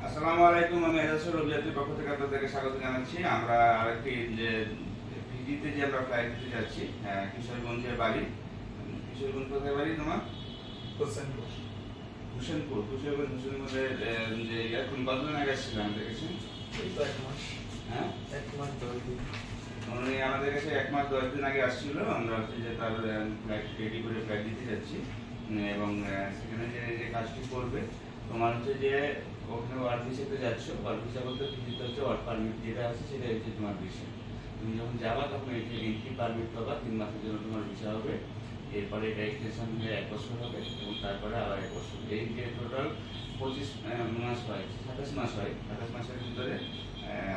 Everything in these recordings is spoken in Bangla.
আসসালামু আলাইকুম। আমি এজাজুর রবিয়াতের পক্ষ থেকে আপনাদেরকে স্বাগত জানাচ্ছি। আমরা আরেকটি যে ফিজিতে যে আমরা ফ্লাইট দিতে যাচ্ছি, কিশোরগঞ্জের বাড়ি। কিশোরগঞ্জ কোথায় বাড়ি তোমার? হোসেনপুর। হোসেনপুর। হোসেনগঞ্জের যে তুমি কতদিন আগে এসেছিলে আমাদের কাছে? এই তো 1 মাস। হ্যাঁ, 1 মাস 10 দিন। উনি আমাদের কাছে 1 মাস 10 দিন আগে আসছিল। আমরা হচ্ছে যে তার ফ্লাইট রেডি করে ফ্লাইট দিতে যাচ্ছি এবং সেখানে যে যে কাজটি করবে তোমার হচ্ছে যে ওখানে ওয়ার্ক ভিসাতে যাচ্ছ। ওয়ার্ক ভিসা বলতে ফিজিতে হচ্ছে ওয়ার্ক পারমিট যেটা আছে সেটা হচ্ছে তোমার ভিসা। তুমি যখন যাবা তখন এন্ট্রি পারমিট পাবা, 3 মাসের জন্য তোমার ভিসা হবে। এরপরে এটা এক্সটেনশন হয়ে 1 বছর হবে এবং তারপরে আবার 1 বছর। এই যে টোটাল 25 মাস হয়, 27 মাস হয়। 27 মাসের ভিতরে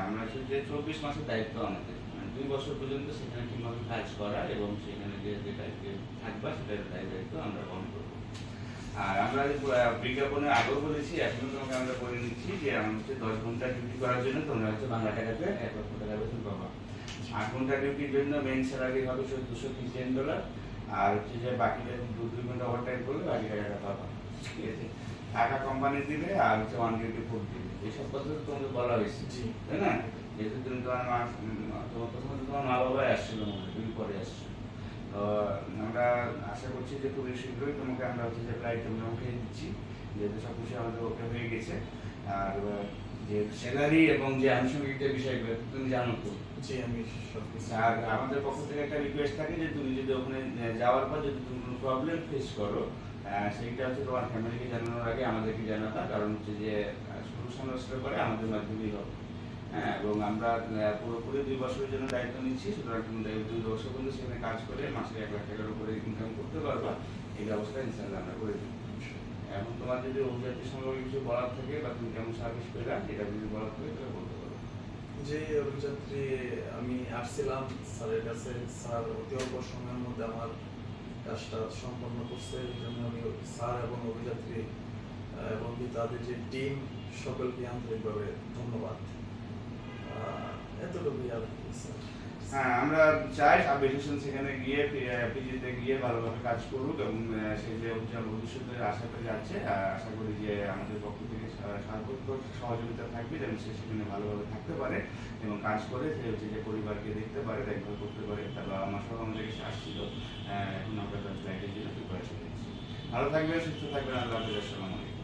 আমরা হচ্ছে যে 24 মাসের দায়িত্ব আমাদের, 2 বছর পর্যন্ত সেখানে ঠিকমতো কাজ করা এবং সেখানে যে দায়িত্বে থাকবা সেটার দায়িত্ব আমরা বহন করবো। আর আমরা বিজ্ঞাপনে আগেও বলেছি, এখনো তোমাকে আমরা বলে নিচ্ছি যে আমরা হচ্ছে 10 ঘন্টা ডিউটি করার জন্য তোমরা হচ্ছে বাংলা টাকাতে 1 লক্ষ টাকা বেতন পাবা। 8 ঘন্টা ডিউটির জন্য মেন স্যালারি হবে $230, আর হচ্ছে যে বাকিটা 2 ঘন্টা ওভার টাইম করলে বাকি টাকাটা পাবা। ঠিক আছে, টাকা কোম্পানি দিবে আর হচ্ছে 1 ডিউটি ফুড দিবে। এইসব কথা তো তোমাকে বলা হয়েছে, তাই না? যেহেতু তুমি তোমার প্রথমে তোমার মা বাবাই আসছিল, তুমি পরে আসছো। তো আমরা আশা করছি যে খুবই শীঘ্রই তোমাকে আমরা হচ্ছে যে ফ্লাইট উঠিয়ে দিচ্ছি, যেহেতু সব কিছু আমাদের ওকে হয়ে গেছে। আর যে স্যালারি এবং যে আনুষঙ্গিক যে বিষয়গুলো তুমি জানো তো। জি, আমি সবকিছু। আর আমাদের পক্ষ থেকে একটা রিকোয়েস্ট থাকে যে তুমি যদি ওখানে যাওয়ার পর যদি তুমি কোনো প্রবলেম ফেস করো, সেইটা হচ্ছে তোমার ফ্যামিলিকে জানানোর আগে আমাদেরকে জানাবা, কারণ হচ্ছে যে সলিউশন আসলে পরে আমাদের মাধ্যমেই হবে। হ্যাঁ, এবং আমরা পুরোপুরি 2 বছরের জন্য দায়িত্ব নিচ্ছি। সুতরাং তুমি 2 বছর পর্যন্ত সেখানে কাজ করে মাসে 1 লাখ টাকার উপরে ইনকাম করতে পারবা। এই ব্যবস্থা ইনশাআল্লাহ আমরা করে দেবো। এখন তোমার যদি অভিযাত্রী সম্পর্কে কিছু বলার থাকে বা তুমি কেমন সার্ভিস পেলা এটা যদি বলার থাকে তাহলে বলতে পারো। যে অভিযাত্রী আমি আসছিলাম স্যারের কাছে, স্যার অতি অল্প সময়ের মধ্যে আমার কাজটা সম্পন্ন করছে। এই জন্য আমি স্যার এবং অভিযাত্রী এবং তাদের যে টিম সকলকে আন্তরিকভাবে ধন্যবাদ। এতটুকুই আর কি স্যার। হ্যাঁ, আমরা চাই আবেশন সেখানে গিয়ে পিজিতে গিয়ে ভালোভাবে কাজ করুক এবং সেই যে ভবিষ্যতে আশা করে যাচ্ছে, আশা করি যে আমাদের পক্ষ থেকে সার্বত্রিক সহযোগিতা থাকবে যেন সে সেখানে ভালোভাবে থাকতে পারে এবং কাজ করে সে হচ্ছে যে পরিবারকে দেখতে পারে, দেখভাল করতে পারে। তার বাবা মা সহ আমাদের কাছে আসছিল। এখন আমরা তার ফ্লাইটের জন্য প্রিপারেশন নিচ্ছি। ভালো থাকবেন, সুস্থ থাকবেন। আল্লাহ হাফেজ। আসসালামু আলাইকুম।